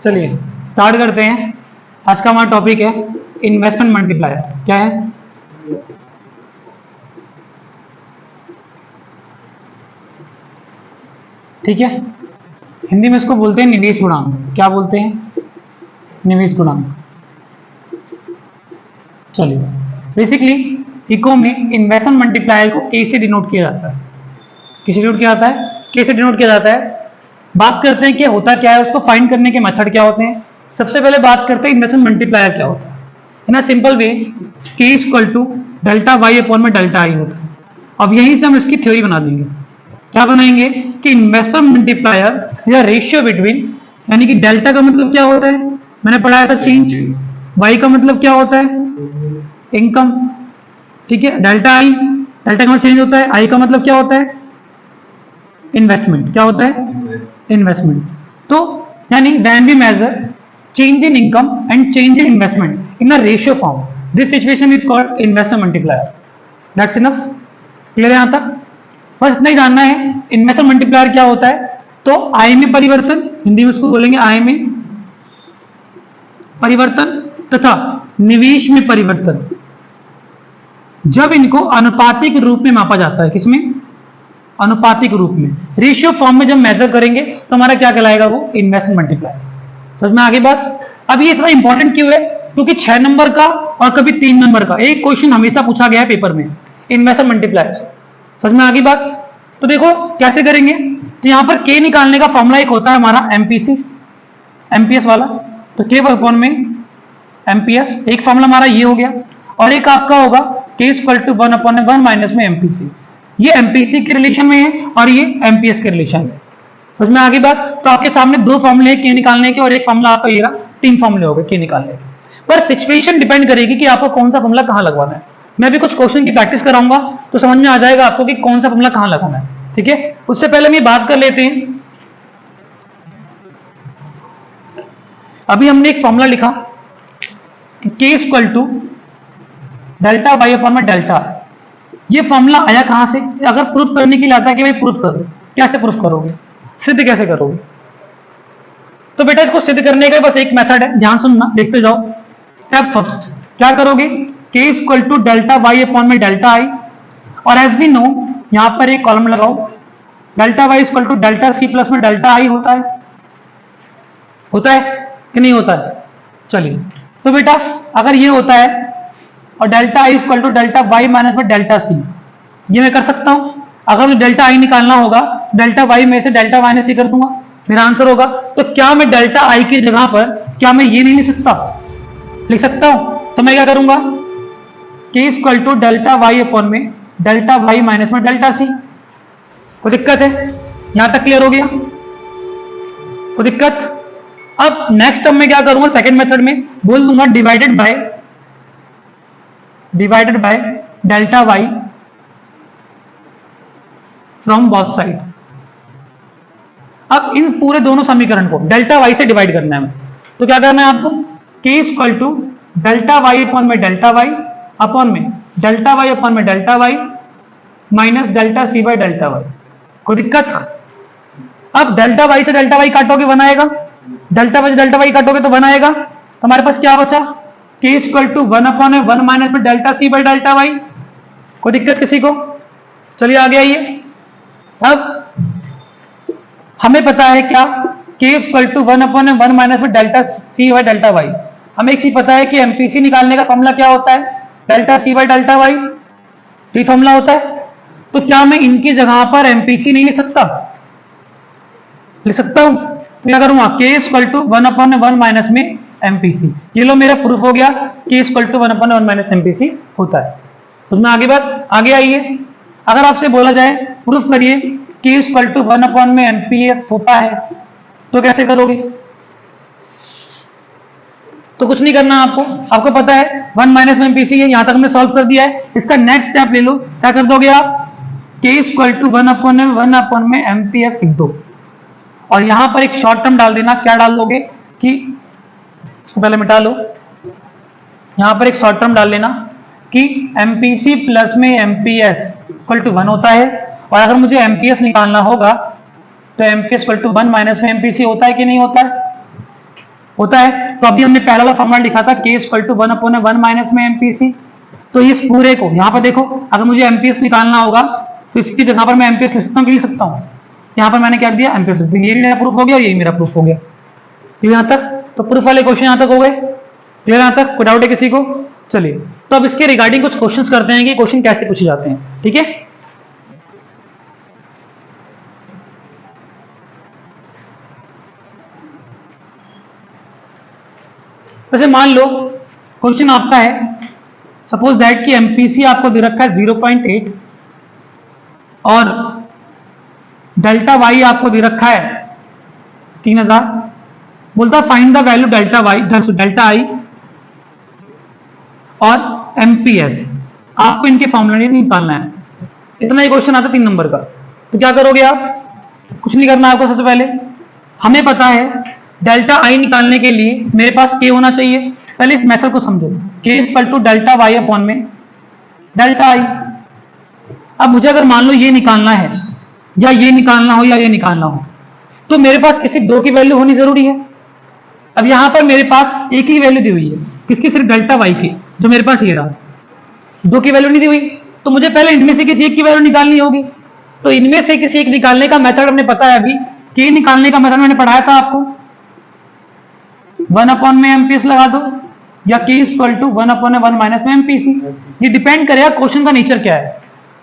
चलिए स्टार्ट करते हैं। आज का हमारा टॉपिक है इन्वेस्टमेंट मल्टीप्लायर। क्या है? ठीक है, हिंदी में इसको बोलते हैं निवेश गुणांक। क्या बोलते हैं? निवेश गुणांक। चलिए, बेसिकली इको में इन्वेस्टमेंट मल्टीप्लायर को के से डिनोट किया जाता है। किसे डिनोट किया जाता है? के से डिनोट किया जाता है। बात करते हैं कि होता क्या है, उसको फाइंड करने के मेथड क्या होते हैं। सबसे पहले बात करते हैं इन्वेस्टमेंट मल्टीप्लायर क्या होता है। इन अ simple way, K equal to delta Y upon में डेल्टा आई होता है। अब यहीं से हम इसकी थ्योरी बना देंगे। क्या बनाएंगे कि इन्वेस्टमेंट मल्टीप्लायर या रेशियो बिटवीन, यानी कि डेल्टा का मतलब क्या होता है, मैंने पढ़ाया था चेंज। वाई का मतलब क्या होता है? इनकम। ठीक है, डेल्टा आई, डेल्टा का मतलब चेंज होता है, आई का मतलब क्या होता है? इन्वेस्टमेंट। क्या होता है? इन्वेस्टमेंट। तो यानी when we measure change in income and change in investment in a ratio form, this situation is called investment multiplier. That's enough. Clear है यहाँ तक? बस इतना ही जानना है इन्वेस्टमेंट मल्टीप्लायर क्या होता है। तो आय में परिवर्तन, हिंदी में उसको बोलेंगे आय में परिवर्तन, तथा निवेश में परिवर्तन, जब इनको अनुपातिक रूप में मापा जाता है। किसमें? अनुपातिक रूप में, रेशियो फॉर्म में जब मेजर करेंगे तो हमारा क्या कहलाएगा? वो इन्वेस्टमेंट मल्टीप्लायर। समझ में आगे बात? अब ये इतना इंपॉर्टेंट क्यों है? क्योंकि 6 नंबर का और कभी 3 नंबर का एक क्वेश्चन हमेशा पूछा गया है पेपर में इन्वेस्टमेंट मल्टीप्लायर से। समझ में आगे बात? तो देखो कैसे करेंगे। तो यहां पर के निकालने का फॉर्मूला एक होता है हमारा एमपीसी, एमपीएस वाला। तो के अपॉन में एमपीएस, एक फॉर्मूला हमारा ये हो गया, और एक आपका होगा के इक्वल टू 1 अपॉन 1 माइनस में एमपीसी। ये एमपीसी के रिलेशन में है और ये एमपीएस के रिलेशन में। समझ में आगे बात? तो आपके सामने दो फॉर्मूले हैं के निकालने के, और एक फॉर्मूला आपका ये रहा, 3 फॉर्मूले हो गए के निकालने के। पर सिचुएशन डिपेंड करेगी कि आपको कौन सा फॉर्मूला कहां लगवाना है। मैं भी कुछ क्वेश्चन की प्रैक्टिस कराऊंगा तो समझ में आ जाएगा आपको कि कौन सा फॉर्मूला कहां लगाना है। ठीक है, उससे पहले हम ये बात कर लेते हैं। अभी हमने एक फॉर्मूला लिखा K equal to delta Y upon में डेल्टा। ये फॉर्मूला आया कहां से? अगर प्रूफ करने के लिए आता है कि भाई प्रूफ करो, कैसे प्रूफ करोगे, सिद्ध कैसे करोगे? तो बेटा इसको सिद्ध करने का बस एक मेथड है, ध्यान सुनना, देखते जाओ। स्टेप फर्स्ट, क्या करोगे? K equal to delta Y upon में डेल्टा आई, और एज वी नो यहां पर एक कॉलम लगाओ, delta Y equal to delta C plus में डेल्टा आई होता है। होता है कि नहीं होता है? चलिए, तो बेटा अगर ये होता है और delta I equal to delta Y minus में डेल्टा सी, ये मैं कर सकता हूं। अगर मुझे डेल्टा आई निकालना होगा, डेल्टा वाई में से डेल्टा माइनस सी कर दूंगा, मेरा आंसर होगा। तो क्या मैं डेल्टा आई की जगह पर क्या मैं ये नहीं लिख सकता? लिख सकता हूं। तो मैं क्या करूंगा? K equal to delta Y upon में डेल्टा वाई माइनस में डेल्टा सी। कोई दिक्कत है? यहां तक क्लियर हो गया? कोई दिक्कत? अब नेक्स्ट टर्म में क्या करूंगा? सेकंड मेथड में बोल दूंगा divided by delta Y from both side. अब इन पूरे दोनों समीकरण को डेल्टा वाई से डिवाइड करना है। तो क्या करना है आपको? K equal to delta Y upon में डेल्टा वाई अपॉन में डेल्टा वाई अपॉन में delta Y minus delta C by delta Y. कोई दिक्कत? अब डेल्टा वाई से डेल्टा वाई काटोगे 1 आएगा, डेल्टा वाई से डेल्टा वाई काटोगे तो 1 आएगा। तो हमारे पास क्या बचा? K equal to 1 upon 1 minus में delta C by delta Y. कोई दिक्कत किसी को? चलिए आगे आइए। अब हमें पता है क्या? K equal to 1 upon 1 minus में delta C by delta Y. हमें एक चीज पता है कि एमपीसी निकालने का फॉर्मूला क्या होता है? Delta C by delta Y, ये फॉर्मूला होता है। तो क्या मैं इनकी जगह पर एमपीसी नहीं लिख सकता? लिख सकता हूं। तो क्या करूंगा? K equal to 1 upon 1 minus में एमपीसी। ये लो मेरा प्रूफ हो गया, K equal to 1 upon 1 minus MPC होता है। तो मैं आगे बात, आगे आइए। अगर आपसे बोला जाए प्रूफ करिए के इक्वल टू 1 अपॉन में एमपीएस होता है, तो कैसे करोगे? तो कुछ नहीं करना आपको, आपको पता है 1 माइनस में एमपीसी है, यहां तक हमने सॉल्व कर दिया है। इसका नेक्स्ट स्टेप ले लो, क्या कर दोगे आप? के इक्वल टू 1 अपॉन में एमपीएस लिख दो, और यहां पर एक शॉर्ट टर्म डाल देना। क्या डाल दोगे कि इसको पहले मिटा लो, यहां पर एक शॉर्ट टर्म डाल लेना कि एमपीसी प्लस में एमपीएस इक्वल टू 1 होता है। और अगर मुझे एमपीएस निकालना होगा तो एमपीएस इक्वल टू 1 माइनस में एमपीसी होता है कि नहीं होता है? होता है। तो अभी हमने पहला वाला फॉर्मूला लिखा था k इक्वल टू 1/1 माइनस में एमपीसी। तो इस पूरे को यहाँ पर देखो, अगर मुझे एमपीएस निकालना होगा तो इसकी जगह पर मैं एमपीएस लिख सकता हूँ कि लिख सकता हूँ, यहाँ पर मैंने क्या दिया एमपीएस लिख दिया। ये मेरा प्रूफ हो गया और यही मेरा प्रूफ हो गया। तो यहाँ तक तो प्रूफ वाले क्वेश्चन यहाँ तक हो गए। क्लियर यहाँ तक? कोई डाउट है किसी को? चलिए तो अब इसके रिगार्डिंग कुछ क्वेश्चंस करते हैं कि क्वेश्चन कैसे पूछे जाते हैं। ठीक है, वैसे मान लो क्वेश्चन आपका है, सपोज दैट कि एमपीसी आपको दे रखा है 0.8 और डेल्टा वाई आपको दे रखा है 3000। बोलता find the value delta Y delta I और एमपीएस। आपको इनके फॉर्मूला निकालना है। इतना ही क्वेश्चन आता है 3 नंबर का। तो क्या करोगे आप? कुछ नहीं करना आपको। सबसे पहले हमें पता है डेल्टा आई निकालने के लिए मेरे पास के होना चाहिए। पहले इस मेथड को समझो, K equal to delta Y upon में डेल्टा आई। अब मुझे अगर मान लो ये निकालना है या ये निकालना हो या ये निकालना हो, तो मेरे पास किसी दो की वैल्यू होनी जरूरी है। अब यहां पर मेरे पास एक ही वैल्यू दी हुई है, किसकी? सिर्फ डेल्टा वाई की, जो मेरे पास ये रहा। दो की वैल्यू नहीं दी हुई, तो मुझे पहले इनमें से किसी एक की वैल्यू निकालनी होगी। तो इनमें से किसी एक निकालने का मेथड हमने पता है, अभी के निकालने का मेथड मैंने पढ़ाया था आपको। 1/में एमपीएस लगा दो या के इक्वल टू 1/1 माइनस में एमपीसी। ये डिपेंड करेगा क्वेश्चन का नेचर क्या है,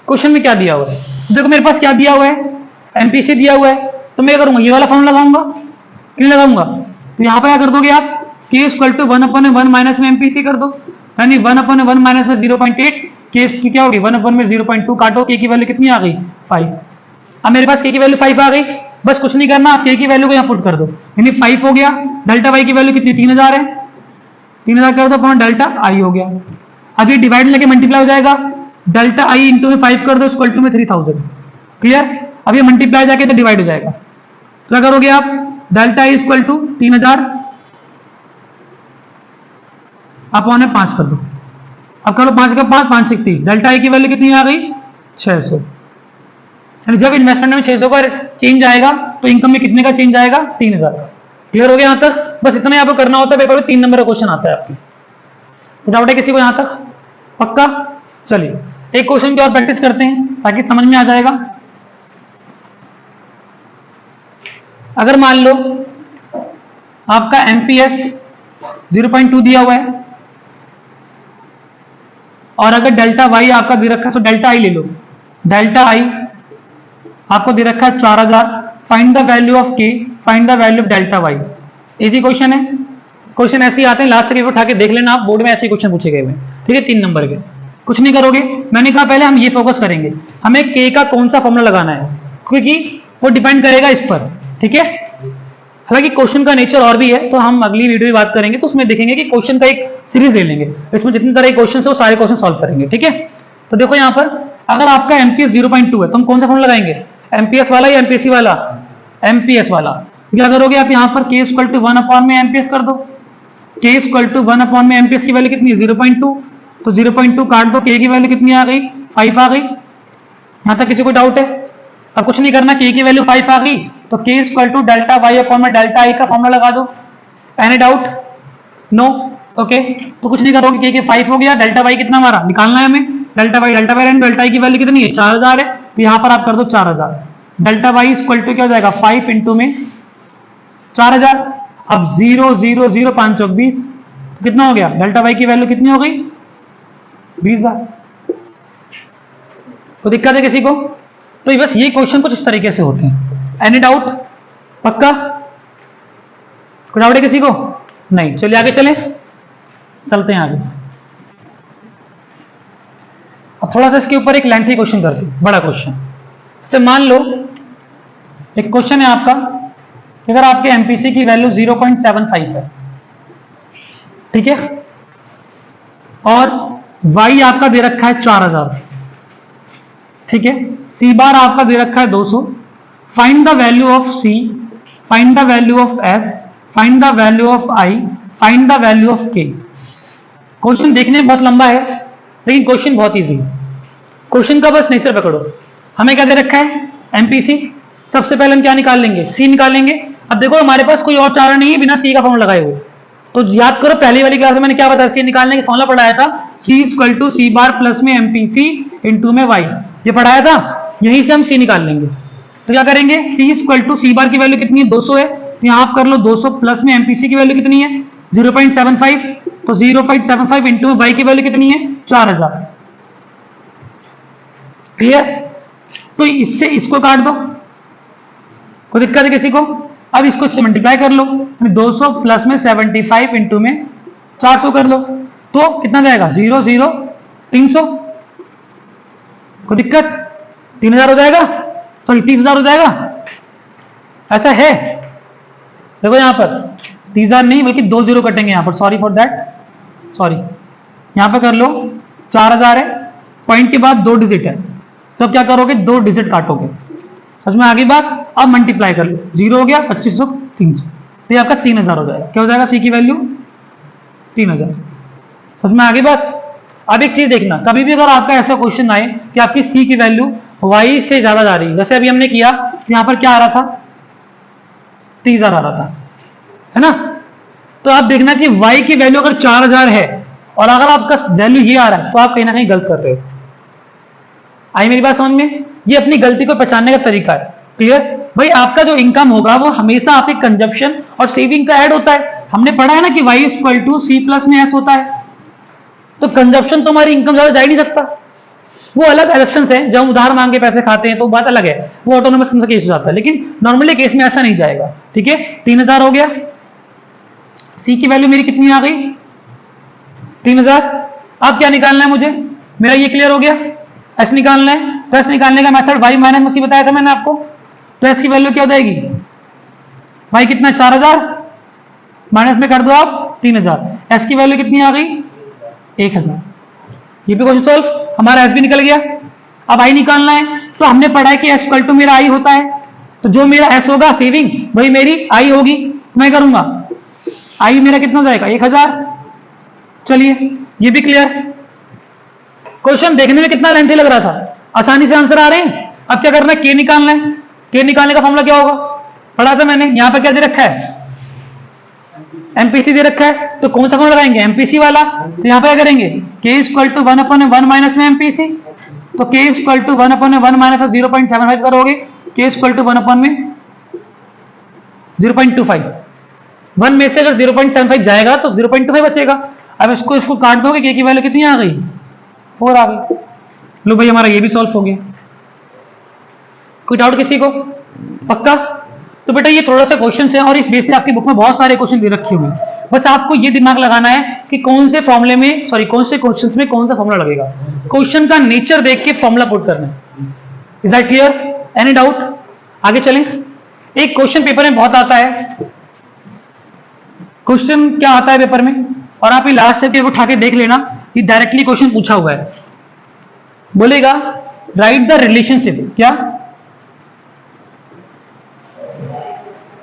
क्वेश्चन में क्या दिया हुआ है। देखो मेरे पास क्या दिया हुआ है, एमपीसी दिया हुआ है। तो मैं करूंगा ये वाला फॉर्मूला लगाऊंगा, क्यों लगाऊंगा? तो यहाँ पर क्या कर दोगे आप, के इक्वल टू 1/1 माइनस में एमपीसी कर दो, यानी 1/1 माइनस में 0.8। के की क्या होगी? 1/1 में 0.2 काटो, के की वैल्यू कितनी आ गई? 5। अब मेरे पास के की वैल्यू 5 आ गई। बस कुछ नहीं करना, आप के की वैल्यू को यहाँ पुट कर दो, यानी 5 हो गया। डेल्टा वाई की वैल्यू कितनी? 3000 है। 3000 कर दो अपॉन डेल्टा आई हो गया। अब ये डिवाइड लेके मल्टीप्लाई हो जाएगा, डेल्टा आई इंटू में 5 कर दो इक्वल टू में 3000। क्लियर? अब ये मल्टीप्लाई जाके तो डिवाइड हो जाएगा। तो क्या करोगे आप? Delta I equal to 3000 upon 5 कर दो। अब करो 5 का 5, 5 6 30। डेल्टा आई की वैल्यू कितनी आ गई? 600। जब इन्वेस्टमेंट में 600 का चेंज आएगा तो इनकम में कितने का चेंज आएगा? 3000। क्लियर हो गया यहाँ तक? बस इतना ही आपको करना होता है। पेपर में 3 नंबर का क्वेश्चन आता है आपकी। डाउट है किसी को यहाँ तक? पक्का? चलिए एक क्वेश्चन की और प्रैक्टिस करते हैं ताकि समझ में आ जाएगा। अगर मान लो आपका एमपीएस 0.2 दिया हुआ है और अगर डेल्टा वाई आपका दे रखा है, तो डेल्टा आई ले लो। डेल्टा आई आपको दे रखा है 4000। Find the value of K, find the value of delta Y. Easy question है। क्वेश्चन ऐसे ही आते हैं, लास्ट तक उठा के देख लेना आप, बोर्ड में ऐसे क्वेश्चन पूछे गए हुए। ठीक है, 3 नंबर के। कुछ नहीं करोगे, मैंने कहा पहले हम ये फोकस करेंगे, हमें के का कौन सा फॉर्मूला लगाना है, क्योंकि वो डिपेंड करेगा इस पर। ठीक है, हालांकि क्वेश्चन का नेचर और भी है, तो हम अगली वीडियो में बात करेंगे, तो उसमें देखेंगे कि क्वेश्चन का एक सीरीज ले लेंगे, इसमें जितने तरह के क्वेश्चन है वो सारे क्वेश्चन सॉल्व करेंगे। ठीक है, तो देखो यहाँ पर अगर आपका एमपीएस 0.2 है तो हम कौन सा फॉर्मूला लगाएंगे? एमपीएस वाला या एमपीएससी वाला? एमपीएस वाला। क्या करोगे आप? यहाँ पर के इक्वल टू 1/में एमपीएस कर दो। के इक्वल टू 1/में एमपीएस की वैल्यू कितनी है? 0.2। तो 0.2 काट दो, के की वैल्यू कितनी आ गई? 5 आ गई। यहाँ तक किसी को डाउट है? अब कुछ नहीं करना, के की वैल्यू 5 आ गई तो K equal to delta Y upon में डेल्टा आई का फॉर्मूला लगा दो। Any doubt? नो? ओके, तो कुछ नहीं करोगे, के 5 हो गया। डेल्टा वाई कितना हमारा निकालना है हमें? Delta Y and delta I की वैल्यू कितनी है? 4000 है। तो यहाँ पर आप कर दो 4000। डेल्टा वाई इक्वल टू क्या हो जाएगा? 5 इंटू में 4000। अब 0 0 0 5 चौक 20, कितना हो गया? डेल्टा वाई की वैल्यू कितनी हो गई? 20000। तो दिक्कत है किसी को? तो बस ये क्वेश्चन कुछ इस तरीके से होते हैं। Any doubt? पक्का? कोई डाउट है किसी को? नहीं। चलिए आगे चलें, चलते हैं आगे। अब थोड़ा सा इसके ऊपर एक लेंथी क्वेश्चन करते हैं, बड़ा क्वेश्चन। जैसे मान लो एक क्वेश्चन है आपका कि अगर आपके एमपीसी की वैल्यू 0.75 है, ठीक है, और वाई आपका दे रखा है 4000, ठीक है, सी बार आपका दे रखा है 200। Find the value of C, find the value of S, find the value of I, find the value of K. Question देखने में बहुत लंबा है लेकिन क्वेश्चन बहुत इजी है। क्वेश्चन का बस नेचर पकड़ो। हमें क्या दे रखा है? एमपीसी। सबसे पहले हम क्या निकाल लेंगे? सी निकालेंगे। अब देखो हमारे पास कोई और चारा नहीं है बिना सी का फॉर्मूला लगाए हुए, तो याद करो पहली वाली क्लास में मैंने क्या बताया, सी निकालने का फॉर्मूला पढ़ाया था, C equal to C bar plus में एमपीसी इंटू में वाई, ये पढ़ाया था। यहीं से हम सी निकाल लेंगे। तो क्या करेंगे, सी इक्वल टू सी बार की वैल्यू कितनी है 200 है, तो यहां आप कर लो 200 प्लस में एमपीसी की वैल्यू कितनी है 0.75, तो 0.75 इंटू में वाई की वैल्यू कितनी है 4000। क्लियर? तो इससे इसको काट दो, कोई दिक्कत है किसी को? अब इसको इससे मल्टीप्लाई कर लो, 200 प्लस में 75 इंटू में 400 कर लो, तो कितना जाएगा 0 0 300, कोई दिक्कत? 3000 हो जाएगा, सॉरी 30,000 हो जाएगा, ऐसा है। देखो यहां पर 30,000 नहीं बल्कि 2 0 कटेंगे यहां पर, सॉरी फॉर दैट, सॉरी। यहां पर कर लो 4000 है, पॉइंट के बाद 2 डिजिट है, तो अब क्या करोगे 2 डिजिट काटोगे, समझ में आगे बात? अब मल्टीप्लाई कर लो, 0 हो गया 2500 300, तो ये आपका 3000 हो जाएगा। क्या हो जाएगा सी की वैल्यू 3000, समझ में आगे बात? अब एक चीज देखना, कभी भी अगर आपका ऐसा क्वेश्चन आए कि आपकी सी की वैल्यू वाई से ज्यादा जा रही है, जैसे अभी हमने किया, तो यहां पर क्या आ रहा था 30,000 आ रहा था, है ना? तो आप देखना कि वाई की वैल्यू अगर 4000 है और अगर आपका वैल्यू ये आ रहा है, तो आप कहीं ना कहीं गलत कर रहे हो। आई मेरी बात समझ में? ये अपनी गलती को पहचानने का तरीका है। क्लियर? भाई आपका जो इनकम होगा वो हमेशा आपके कंजप्शन और सेविंग का ऐड होता है। हमने पढ़ा है ना कि Y equal to C plus में एस होता है, तो कंजप्शन तो हमारी इनकम ज्यादा जा ही नहीं सकता। वो अलग एलेक्शन है, जब हम उधार मांग के पैसे खाते हैं तो बात अलग है, वो ऑटोनोमस केस हो जाता है, लेकिन नॉर्मली केस में ऐसा नहीं जाएगा। ठीक है, 3000 हो गया, सी की वैल्यू मेरी कितनी आ गई 3000। अब क्या निकालना है मुझे, मेरा ये क्लियर हो गया, एस निकालना है। तो एस निकालने का मेथड वाई माइनस में सी बताया था मैंने आपको। तो एस की वैल्यू क्या हो जाएगी, वाई कितना 4000 माइनस में कर दो आप 3000, एस की वैल्यू कितनी आ गई 1000। ये भी क्वेश्चन सॉल्व, हमारा एस भी निकल गया। अब आई निकालना है, तो हमने पढ़ा है कि एस इक्वल टू मेरा आई होता है, तो जो मेरा एस होगा सेविंग वही मेरी आई होगी, मैं करूंगा आई मेरा कितना हो जाएगा 1000। चलिए ये भी क्लियर। क्वेश्चन देखने में कितना लेंथी लग रहा था, आसानी से आंसर आ रहे हैं। अब क्या करना है, के निकालना है। के निकालने का फॉर्मूला क्या होगा, पढ़ा था मैंने। यहां पर क्या दे रखा है, एमपीसी दे रखा है, तो कौन सा फॉर्मूला लगाएंगे एमपीसी वाला। तो यहां पर क्या करेंगे, के इक्वल टू 1/1 माइनस में एमपीसी, तो के इक्वल टू 1/1 माइनस 0.75 करोगे, के इक्वल टू 1/में 0.25, 1 में से अगर 0.75 जाएगा तो 0.25 बचेगा। अब इसको काट दोगे, के की वैल्यू कितनी आ गई 4 आ गई। लो भाई हमारा ये भी सॉल्व हो गया। कोई डाउट किसी को? पक्का? तो बेटा ये थोड़ा सा क्वेश्चन है और इस बेस पे आपकी बुक में बहुत सारे क्वेश्चन दे रखे हुए हैं, बस आपको ये दिमाग लगाना है कि कौन से फॉर्मूले में, सॉरी कौन से क्वेश्चंस में कौन सा फॉर्मूला लगेगा। क्वेश्चन का नेचर देख के फॉर्मूला पुट करना है। Is that clear? Any doubt? आगे चलें। एक क्वेश्चन पेपर में बहुत आता है, क्वेश्चन क्या आता है पेपर में, और आप ये लास्ट से पेपर उठा के देख लेना कि डायरेक्टली क्वेश्चन पूछा हुआ है। बोलेगा राइट द रिलेशनशिप, क्या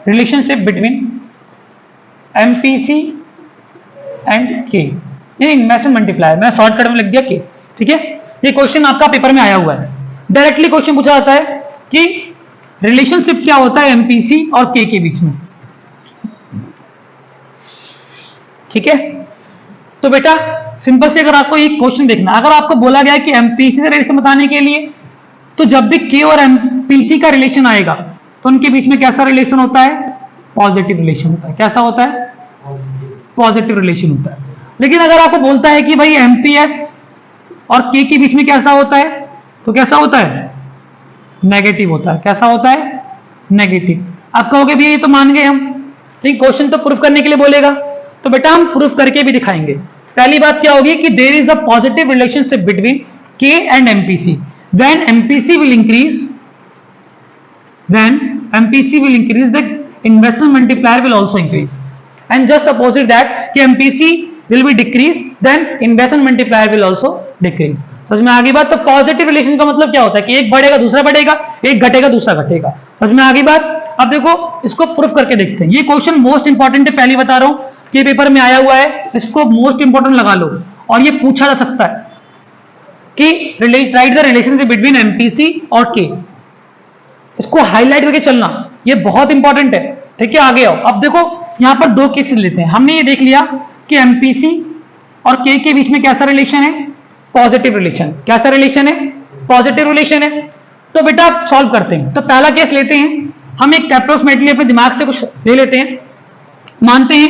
रिलेशनशिप बिटवीन एमपीसी एंड के, इन्वेस्टमेंट मल्टीप्लायर, मैं शॉर्टकट में लिख दिया के। ठीक है, ये क्वेश्चन आपका पेपर में आया हुआ है। डायरेक्टली क्वेश्चन पूछा जाता है कि रिलेशनशिप क्या होता है एमपीसी और के बीच में। ठीक है, तो बेटा सिंपल से अगर आपको एक क्वेश्चन देखना, अगर आपको बोला गया है कि एमपीसी से रिलेशन बताने के लिए, तो जब भी के और एमपीसी का रिलेशन आएगा तो उनके बीच में कैसा रिलेशन होता है, पॉजिटिव रिलेशन होता है। कैसा होता है, पॉजिटिव रिलेशन होता है। लेकिन अगर आपको बोलता है कि भाई एमपीएस और के बीच में कैसा होता है, तो कैसा होता है, नेगेटिव होता है। कैसा होता है, नेगेटिव। आप कहोगे भी ये तो मान गए हम, लेकिन क्वेश्चन तो प्रूफ करने के लिए बोलेगा, तो बेटा हम प्रूफ करके भी दिखाएंगे। पहली बात क्या होगी कि there is a positive relationship between K and MPC, when MPC will increase, when MPC will increase, the investment multiplier will also increase, and just opposite that कि MPC will be decrease, then investment multiplier will also decrease। समझ में आगे बात? तो positive relation का मतलब क्या होता है कि एक बढ़ेगा दूसरा बढ़ेगा, एक घटेगा दूसरा घटेगा। समझ में आगे बात? अब देखो इसको प्रूफ करके देखते हैं। ये क्वेश्चन मोस्ट इंपॉर्टेंट है, पहले बता रहा हूं कि पेपर में आया हुआ है, इसको मोस्ट इंपॉर्टेंट लगा लो। और ये पूछा जा सकता है कि right the relationship between MPC और के, इसको हाईलाइट करके चलना, ये बहुत इंपॉर्टेंट है। ठीक है, आगे आओ। अब देखो यहां पर दो केसेस लेते हैं। हमने ये देख लिया कि एमपीसी और के बीच में कैसा रिलेशन है, पॉजिटिव रिलेशन। कैसा रिलेशन है, पॉजिटिव रिलेशन है। तो बेटा आप सॉल्व करते हैं। तो पहला केस लेते हैं, हम एक अप्रोक्सीमेटली अपने दिमाग से कुछ ले लेते हैं। मानते हैं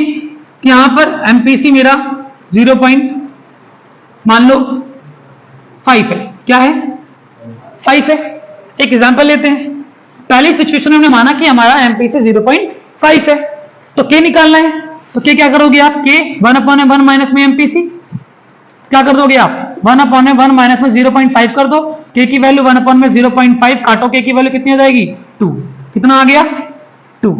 कि यहां पर एमपीसी मेरा 0 मान लो 5 है। क्या है, 5 है। एक एग्जांपल लेते हैं। पहली सिचुएशन में हमने माना कि हमारा एमपीसी 0.5 है, तो के निकालना है। तो के क्या करोगे आप, के 1/1 माइनस में एमपीसी क्या कर दोगे आप, 1/1 माइनस में 0.5 कर दो। के की वैल्यू 1/0.5 काटो, के की वैल्यू कितनी हो जाएगी, 2। कितना आ गया, 2।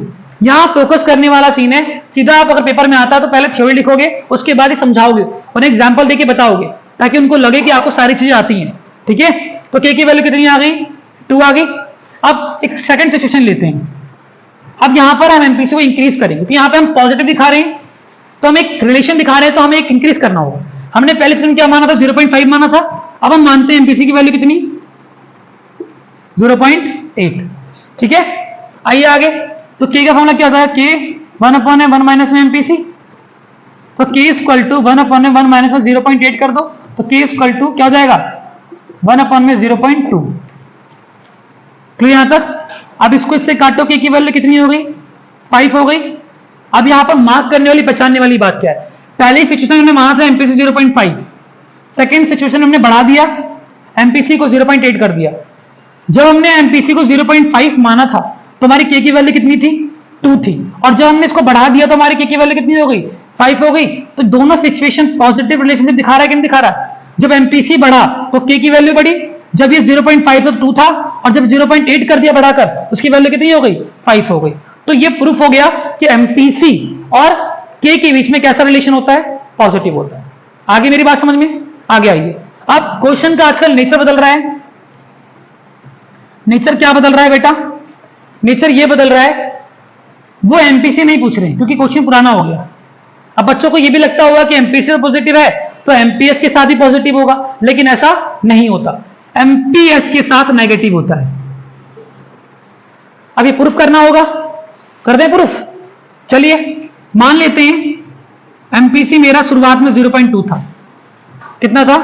यहां फोकस करने वाला सीन है। सीधा आप अगर पेपर में आता है तो पहले थ्योरी लिखोगे, उसके बाद ही समझाओगे और एग्जांपल देके बताओगे, ताकि उनको लगे कि आपको सारी चीजें आती हैं। ठीक है, तो के की वैल्यू कितनी आ गई, 2 आ गई। अब एक सेकंड सिचुएशन लेते हैं। अब यहां पर हम एमपीसी को इंक्रीज करेंगे। तो यहां पे हम पॉजिटिव दिखा रहे हैं, तो हम एक रिलेशन दिखा रहे हैं, तो हमें एक इंक्रीज करना होगा। हमने पहले सिचुएशन क्या माना था, 0.5 माना था। अब हम मानते हैं एमपीसी की वैल्यू कितनी, 0.8। ठीक है, आइए आगे। तो के का फॉर्मूला क्या होता है, के 1/1 माइनस में एमपीसी। तो के इक्वल टू 1/1 माइनस में 0.8 कर दो, तो के इक्वल टू क्या हो जाएगा, 1/0.2। क्लियर यहां तक। अब इसको इससे काटो, के की वैल्यू कितनी हो गई, 5 हो गई। अब यहां पर मार्क करने वाली, पहचानने वाली बात क्या है, पहली सिचुएशन हमने माना था एमपीसी 0.5, सेकेंड सिचुएशन हमने बढ़ा दिया, एमपीसी को 0.8 कर दिया। जब हमने एमपीसी को 0.5 माना था तो हमारी के की वैल्यू कितनी थी, 2 थी, और जब हमने इसको बढ़ा दिया तो हमारी के की वैल्यू कितनी हो गई, 5 हो गई। तो दोनों सिचुएशन पॉजिटिव रिलेशनशिप दिखा रहा है कि नहीं दिखा रहा। जब एमपीसी बढ़ा तो के की वैल्यू बढ़ी, जब ये 0.5 से 2 था, और जब 0.8 कर दिया बढ़ाकर, उसकी वैल्यू कितनी हो गई, 5 हो गई। तो ये प्रूफ हो गया कि एमपीसी और के के बीच में कैसा रिलेशन होता है, पॉजिटिव होता है। आगे मेरी बात समझ में आगे आइए। अब क्वेश्चन का आजकल नेचर बदल रहा है। नेचर क्या बदल रहा है बेटा, नेचर ये बदल रहा है, वो एमपीसी नहीं पूछ रहे क्योंकि क्वेश्चन पुराना हो गया। अब बच्चों को ये भी लगता होगा कि एमपीसी पॉजिटिव है तो एमपीएस के साथ ही पॉजिटिव होगा, लेकिन ऐसा नहीं होता। एमपीएस के साथ नेगेटिव होता है। अब ये प्रूफ करना होगा, कर दें प्रूफ। चलिए मान लेते हैं एमपीसी मेरा शुरुआत में 0.2 था। कितना था,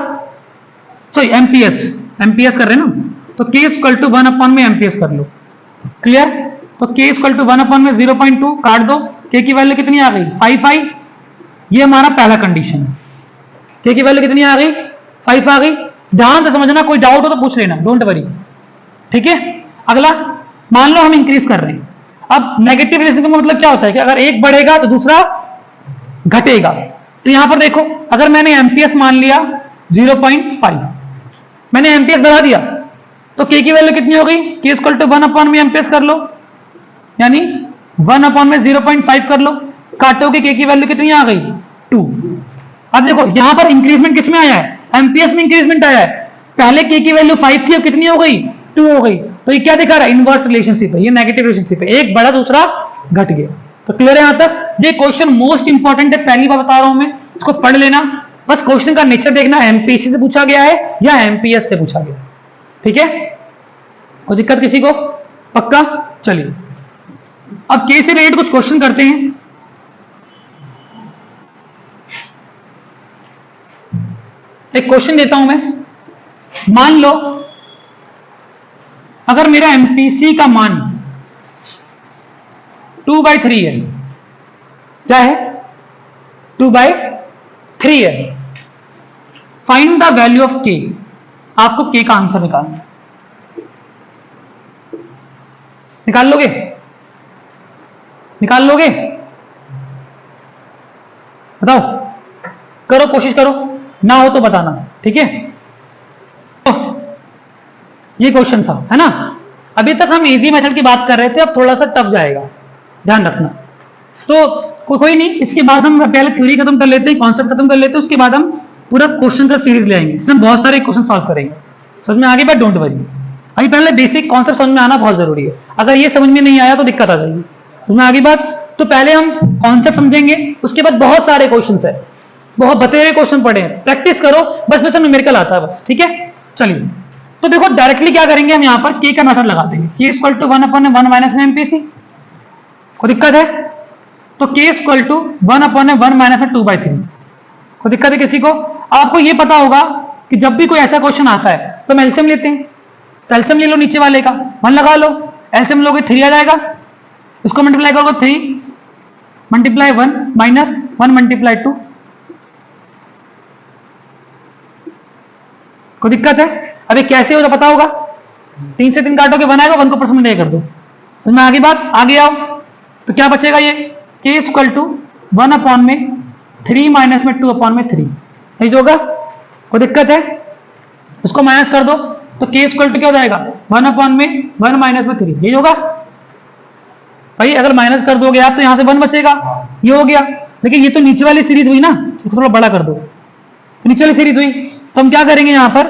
सॉरी एमपीएस, एमपीएस कर रहे हैं ना, तो के इक्वल टू 1/, में एमपीएस कर लो। क्लियर। तो के इक्वल टू 1/, में 0.2 काट दो, के की वैल्यू कितनी आ गई, 5 आई। ये हमारा पहला कंडीशन है। के की वैल्यू कितनी आ गई, 5 आ गई। ध्यान से समझना, कोई डाउट हो तो पूछ लेना, डोंट वरी। ठीक है, अगला मान लो हम इंक्रीज कर रहे हैं। अब नेगेटिव रिलेशन का मतलब क्या होता है कि अगर एक बढ़ेगा तो दूसरा घटेगा। तो यहां पर देखो, अगर मैंने एमपीएस मान लिया 0.5, मैंने एमपीएस बढ़ा दिया, तो के की वैल्यू कितनी हो गई, के इक्वल टू 1/, में एमपीएस कर लो, यानी 1/, में 0.5 कर लो, काटोगे के की वैल्यू कितनी आ गई, 2। अब देखो यहां पर इंक्रीजमेंट किसमें आया है, एमपीएस में इंक्रीजमेंट आया है। पहले के की वैल्यू 5 थी, अब कितनी हो गई, 2 हो गई। तो ये क्या दिखा रहा है, इनवर्स रिलेशनशिप है, ये नेगेटिव रिलेशनशिप है, एक बढ़ा दूसरा घट गया। तो क्लियर है यहां तक। ये क्वेश्चन मोस्ट इंपॉर्टेंट है, पहली बार बता रहा हूं मैं, इसको पढ़ लेना। बस क्वेश्चन का नेचर देखना, एमपीसी से पूछा गया है या एमपीएस से पूछा गया। ठीक है, कोई दिक्कत किसी को, पक्का। चलिए अब के से रिलेटेड कुछ क्वेश्चन करते हैं। एक क्वेश्चन देता हूं मैं। मान लो अगर मेरा एमपीसी का मान 2/3 है, क्या है, 2/3 है। फाइंड द वैल्यू ऑफ के। आपको के का आंसर निकालना है। निकाल लोगे, निकाल लोगे, बताओ, करो, कोशिश करो, ना हो तो बताना। ठीक है, तो ये क्वेश्चन था, है ना। अभी तक हम इजी मेथड की बात कर रहे थे, अब थोड़ा सा टफ जाएगा, ध्यान रखना। तो कोई नहीं, इसके बाद हम पहले थ्योरी खत्म कर लेते हैं, कॉन्सेप्ट खत्म कर लेते हैं, उसके बाद हम पूरा क्वेश्चन का सीरीज ले आएंगे, इसमें बहुत सारे क्वेश्चन सॉल्व करेंगे। समझ में आगे, बट डोंट वरी, अभी पहले बेसिक कॉन्सेप्ट समझ में आना बहुत जरूरी है। अगर ये समझ में नहीं आया तो दिक्कत आ जाएगी। उसमें आगे बात, तो पहले हम कॉन्सेप्ट समझेंगे, उसके बाद बहुत सारे क्वेश्चन है, बहुत बतेरे क्वेश्चन पढ़े हैं, प्रैक्टिस करो, बस में से न्यूमेरिकल आता है बस। ठीक है, चलिए तो देखो डायरेक्टली क्या करेंगे, हम यहां पर के का मेथड लगा देंगे। के इक्वल टू 1/1 माइनस में एमपीसी। कोई दिक्कत है? तो k इक्वल टू 1/1 माइनस में 2/3। कोई दिक्कत है किसी को? आपको ये पता होगा कि जब भी कोई ऐसा क्वेश्चन आता है तो हम एलसीएम लेते हैं। तो एलसीएम ले लो नीचे वाले का, 1 लगा लो, एलसीएम लोगे 3 आ जाएगा, इसको मल्टीप्लाई करोगे 3 मल्टीप्लाई 1 माइनस 1 मल्टीप्लाई 2। कोई दिक्कत है? अभी कैसे होगा पता होगा? 3 से 3 काटोगे 1 आएगा, 1 को परसेंट कर दो। तो मैं आगे बात आगे आओ तो क्या बचेगा? ये k इक्वल टू 1/3 माइनस में 2/3 यही जो होगा। कोई दिक्कत है? उसको माइनस कर दो तो k इक्वल टू क्या हो जाएगा? 1/1 माइनस में 3 यही होगा। भाई अगर माइनस कर दोगे आप तो यहां से 1 बचेगा, ये हो गया। लेकिन ये तो नीचे वाली सीरीज हुई ना, तो थोड़ा बड़ा कर दो। तो नीचे वाली सीरीज हुई तो हम क्या करेंगे? यहां पर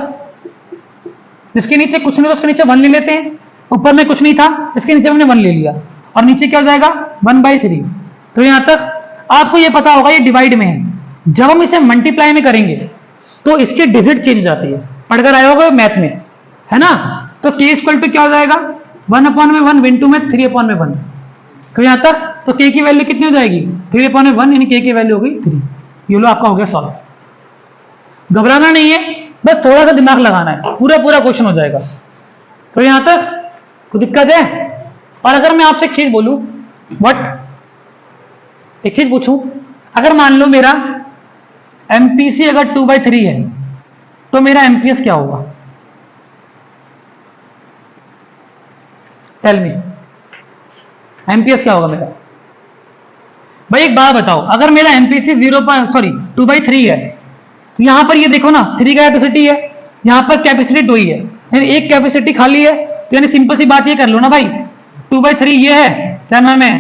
जिसके नीचे कुछ नहीं था उसके नीचे 1 ले लेते हैं, ऊपर में कुछ नहीं था इसके नीचे हमने 1 ले लिया, और नीचे क्या हो जाएगा? 1/3। तो यहां तक आपको ये पता होगा ये डिवाइड में है। जब हम इसे मल्टीप्लाई में करेंगे तो इसकी डिजिट चेंज हो जाती है, पढ़कर आया होगा मैथ में, है ना? तो k इक्वल टू क्या हो जाएगा? 1/1 इनटू में 3/1। तो यहां तक तो k की वैल्यू कितनी हो जाएगी? 3/1 यानी k की वैल्यू हो गई 3। ये लो आपका हो गया सॉल्व। घबराना नहीं है, बस थोड़ा सा दिमाग लगाना है, पूरा पूरा क्वेश्चन हो जाएगा। तो यहां तक कोई दिक्कत है? और अगर मैं आपसे एक चीज बोलूं, एक चीज पूछूं, अगर मान लो मेरा एमपीसी अगर 2/3 है तो मेरा एमपीएस क्या होगा? टेल मी, एमपीएस क्या होगा मेरा? भाई एक बात बताओ, अगर मेरा एमपीसी 2/3 है तो यहां पर ये देखो ना 3 का कैपेसिटी है, यहां पर कैपेसिटी 2 ही है, यानी एक कैपेसिटी खाली है। तो यानी सिंपल सी बात ये कर लो ना भाई, 2/3 ये है, क्या नाम है?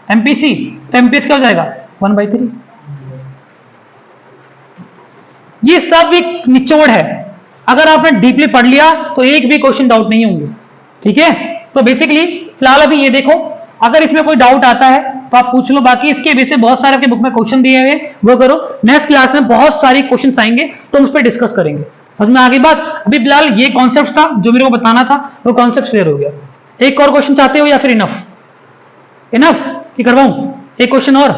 एमपीसी। तो एमपीएस क्या हो जाएगा? 1/3। ये सब एक निचोड़ है, अगर आपने डीपली पढ़ लिया तो एक भी क्वेश्चन डाउट नहीं होंगे, ठीक है? तो बेसिकली फिलहाल अभी ये देखो, अगर इसमें कोई डाउट आता है तो आप पूछ लो, बाकी इसके बेसिस बहुत सारे आपके बुक में क्वेश्चन दिए हुए वो करो। नेक्स्ट क्लास में बहुत सारी क्वेश्चन आएंगे तो उस पर डिस्कस करेंगे। समझ में आगे बात? अभी फिलहाल ये कॉन्सेप्ट था जो मेरे को बताना था, वो कॉन्सेप्ट क्लियर हो गया। एक और क्वेश्चन चाहते हो या फिर इनफ कि करवाऊं? एक क्वेश्चन और,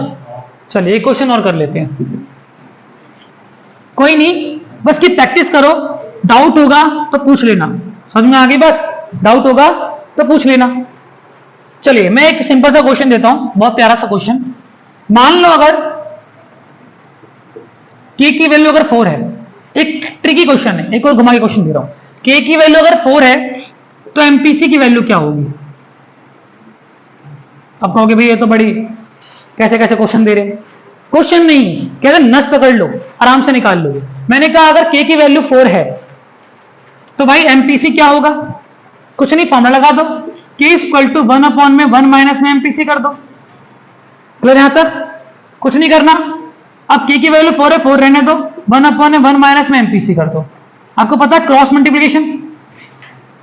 चलिए एक क्वेश्चन और कर लेते हैं। कोई नहीं, बस की प्रैक्टिस करो, डाउट होगा तो पूछ लेना। समझ में आगे बात? डाउट होगा तो पूछ लेना। चलिए मैं एक सिंपल सा क्वेश्चन देता हूं, बहुत प्यारा सा क्वेश्चन। मान लो अगर k की वैल्यू अगर 4 है, एक ट्रिकी क्वेश्चन है, एक और घुमा के क्वेश्चन दे रहा हूं। k की वैल्यू अगर 4 है तो एमपीसी की वैल्यू क्या होगी? अब कहोगे भाई ये तो बड़ी कैसे कैसे क्वेश्चन दे रहे हैं। क्वेश्चन नहीं, कहते नस पकड़ लो, आराम से निकाल लोगे। मैंने कहा अगर k की वैल्यू 4 है तो भाई एमपीसी क्या होगा? कुछ नहीं, फॉर्मूला लगा दो, k इक्वल टू 1/1 माइनस में एमपीसी कर दो। क्लियर? यहां तक कुछ नहीं करना। अब k की वैल्यू 4 है, 4 रहने दो, 1/1 माइनस में एमपीसी कर दो। आपको पता है क्रॉस मल्टीप्लिकेशन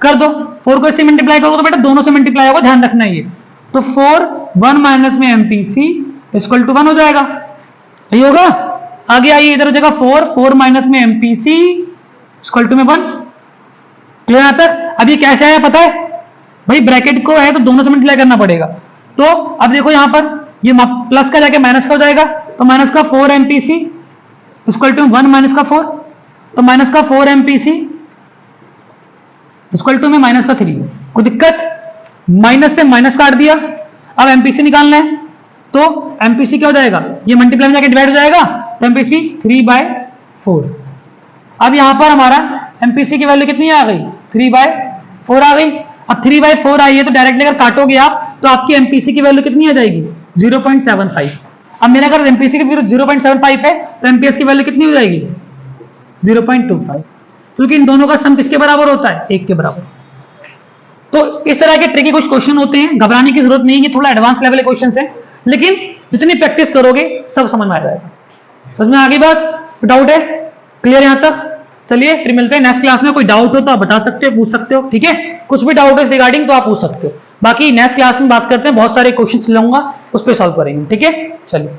कर दो, 4 को इससे मल्टीप्लाई करोगे तो बेटा दोनों से मल्टीप्लाई होगा, ध्यान रखना ये। तो 4 1 माइनस में एमपीसी इक्वल टू 1 हो जाएगा, यही होगा। आगे आइए, इधर हो जाएगा 4 माइनस में एमपीसी इक्वल टू में 1। क्लियर? यहां तक? अब ये कैसे आया पता है भाई? ब्रैकेट को है तो दोनों से मल्टीप्लाई करना पड़ेगा। तो अब देखो यहां पर ये प्लस का जाके माइनस का हो जाएगा, तो माइनस का 4 एमपीसी इक्वल टू 1 माइनस का 4, तो माइनस का 4 एमपीसी इक्वल टू में माइनस का 3। कोई दिक्कत? माइनस से माइनस काट दिया, अब एमपीसी निकालना है तो एमपीसी क्या हो जाएगा? ये मल्टीप्लाई में जाके डिवाइड हो जाएगा, तो एमपीसी 3/4। अब यहां पर हमारा एमपीसी की वैल्यू कितनी आ गई? 3/4 आ गई। अब 3/4 आई है तो डायरेक्टली अगर काटोगे आप तो आपकी एमपीसी की वैल्यू कितनी आ जाएगी? 0.75। अब मेरा अगर एमपीसी की वैल्यू 0.75 है तो एमपीएस की वैल्यू कितनी हो जाएगी? 0.25, क्योंकि इन दोनों का सम किसके बराबर होता है? 1 के बराबर। तो इस तरह के ट्रिकी कुछ क्वेश्चन होते हैं, घबराने की जरूरत नहीं है, थोड़ा एडवांस लेवल के क्वेश्चन है, लेकिन जितनी प्रैक्टिस करोगे सब समझ में आ जाएगा। समझ में आ गई बात? डाउट है? क्लियर यहां तक? चलिए फिर मिलते हैं नेक्स्ट क्लास में। कोई डाउट हो तो आप बता सकते हो, पूछ सकते हो, ठीक है? कुछ भी डाउट है रिगार्डिंग तो आप पूछ सकते हो। बाकी नेक्स्ट क्लास में बात करते हैं, बहुत सारे क्वेश्चन लाऊंगा, उस पर सॉल्व करेंगे, ठीक है? चलिए।